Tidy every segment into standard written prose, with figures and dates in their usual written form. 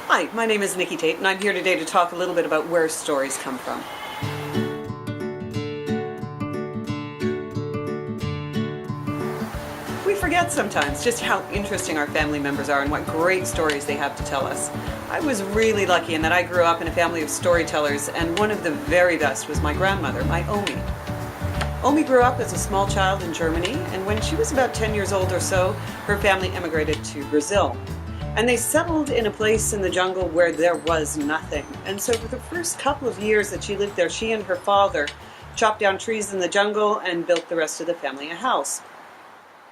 Hi, my name is Nikki Tate, and I'm here today to talk a little bit about where stories come from. We forget sometimes just how interesting our family members are and what great stories they have to tell us. I was really lucky in that I grew up in a family of storytellers, and one of the very best was my grandmother, my Omi. Omi grew up as a small child in Germany, and when she was about 10 years old or so, her family immigrated to Brazil. And they settled in a place in the jungle where there was nothing. And so for the first couple of years that she lived there, she and her father chopped down trees in the jungle and built the rest of the family a house.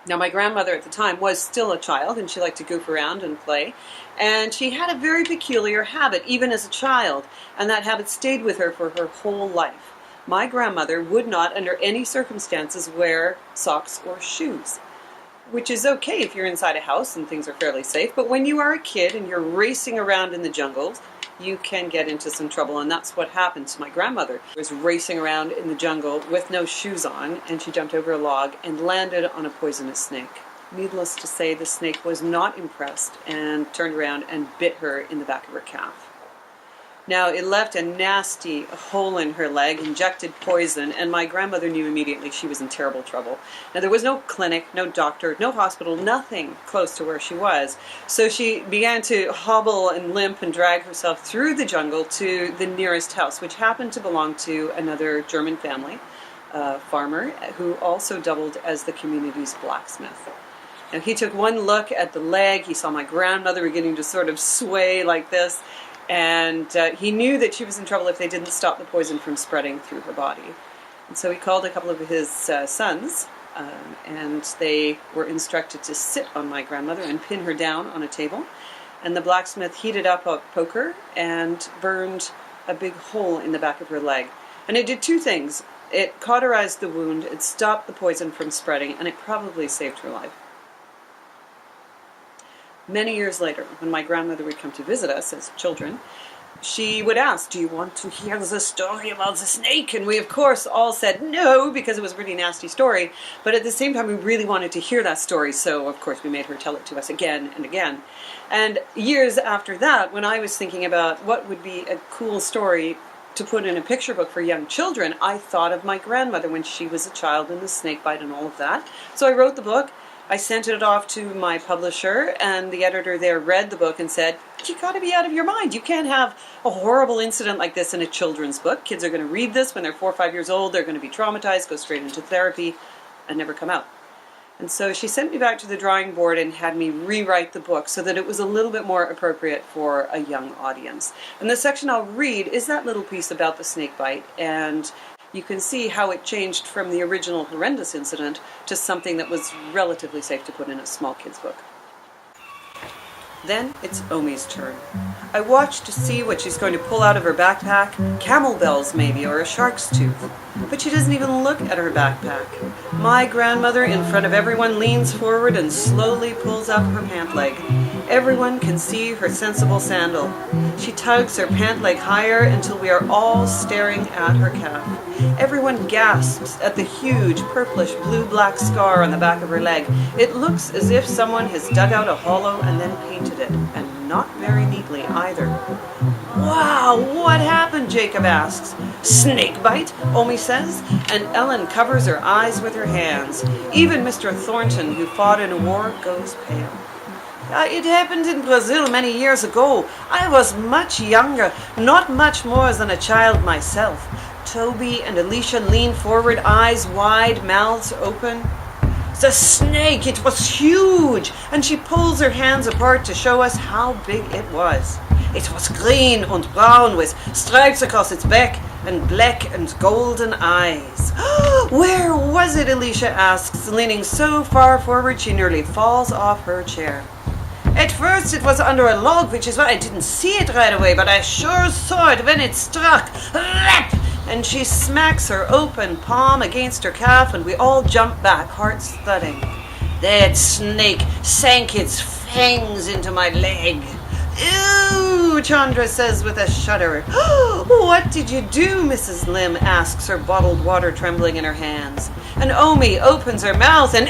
Now, my grandmother at the time was still a child, and she liked to goof around and play. And she had a very peculiar habit, even as a child, and that habit stayed with her for her whole life. My grandmother would not, under any circumstances, wear socks or shoes. Which is okay if you're inside a house and things are fairly safe, but when you are a kid and you're racing around in the jungles, you can get into some trouble, and that's what happened to my grandmother. She was racing around in the jungle with no shoes on, and she jumped over a log and landed on a poisonous snake. Needless to say, the snake was not impressed and turned around and bit her in the back of her calf. Now, it left a nasty hole in her leg, injected poison, and my grandmother knew immediately she was in terrible trouble. Now, there was no clinic, no doctor, no hospital, nothing close to where she was. So she began to hobble and limp and drag herself through the jungle to the nearest house, which happened to belong to another German family, a farmer, who also doubled as the community's blacksmith. Now, he took one look at the leg. He saw my grandmother beginning to sort of sway like this. And he knew that she was in trouble if they didn't stop the poison from spreading through her body. And so he called a couple of his sons, and they were instructed to sit on my grandmother and pin her down on a table. And the blacksmith heated up a poker and burned a big hole in the back of her leg. And it did two things. It cauterized the wound, it stopped the poison from spreading, and it probably saved her life. Many years later, when my grandmother would come to visit us as children, she would ask, "Do you want to hear the story about the snake?" And we, of course, all said no, because it was a really nasty story. But at the same time, we really wanted to hear that story, so, of course, we made her tell it to us again and again. And years after that, when I was thinking about what would be a cool story to put in a picture book for young children, I thought of my grandmother when she was a child and the snake bite and all of that. So I wrote the book. I sent it off to my publisher, and the editor there read the book and said, "You got to be out of your mind. You can't have a horrible incident like this in a children's book. Kids are going to read this when they're 4 or 5 years old. They're going to be traumatized, go straight into therapy, and never come out." And so she sent me back to the drawing board and had me rewrite the book so that it was a little bit more appropriate for a young audience. And the section I'll read is that little piece about the snake bite, and you can see how it changed from the original horrendous incident to something that was relatively safe to put in a small kid's book. Then it's Omi's turn. I watch to see what she's going to pull out of her backpack, camel bells maybe, or a shark's tooth. But she doesn't even look at her backpack. My grandmother, in front of everyone, leans forward and slowly pulls up her pant leg. Everyone can see her sensible sandal. She tugs her pant leg higher until we are all staring at her calf. Everyone gasps at the huge purplish blue-black scar on the back of her leg. It looks as if someone has dug out a hollow and then painted it, and not very neatly either. "Wow, what happened?" Jacob asks. "Snake bite," Omi says, and Ellen covers her eyes with her hands. Even Mr. Thornton, who fought in a war, goes pale. "It happened in Brazil many years ago. I was much younger, not much more than a child myself." Toby and Alicia lean forward, eyes wide, mouths open. "The snake, it was huge!" And she pulls her hands apart to show us how big it was. "It was green and brown with stripes across its back and black and golden eyes." "Where was it?" Alicia asks, leaning so far forward she nearly falls off her chair. "At first it was under a log, which is why I didn't see it right away, but I sure saw it when it struck. Rap!" And she smacks her open palm against her calf, and we all jump back, hearts thudding. "That snake sank its fangs into my leg." "Ew," Chandra says with a shudder. "What did you do?" Mrs. Lim asks, her bottled water trembling in her hands. And Omi opens her mouth and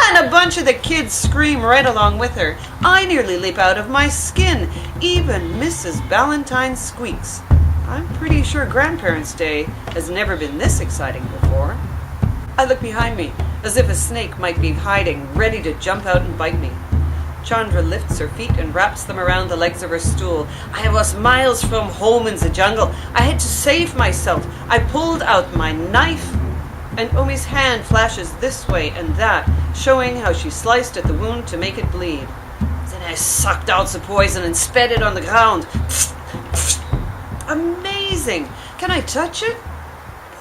and a bunch of the kids scream right along with her. I nearly leap out of my skin. Even Mrs. Ballantyne squeaks. I'm pretty sure Grandparents' Day has never been this exciting before. I look behind me, as if a snake might be hiding, ready to jump out and bite me. Chandra lifts her feet and wraps them around the legs of her stool. I was miles from home in the jungle. I had to save myself. I pulled out my knife, and Omi's hand flashes this way and that, showing how she sliced at the wound to make it bleed. Then I sucked out the poison and spat it on the ground. Amazing! Can I touch it?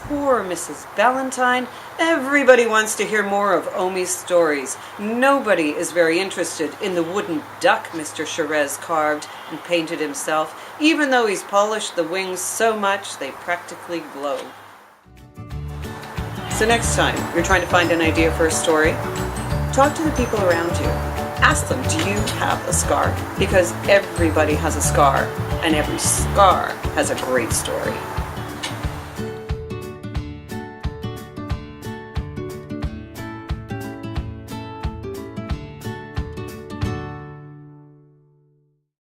Poor Mrs. Ballantyne. Everybody wants to hear more of Omi's stories. Nobody is very interested in the wooden duck Mr. Charez carved and painted himself, even though he's polished the wings so much they practically glow. So next time you're trying to find an idea for a story, talk to the people around you. Ask them, do you have a scar? Because everybody has a scar, and every scar has a great story.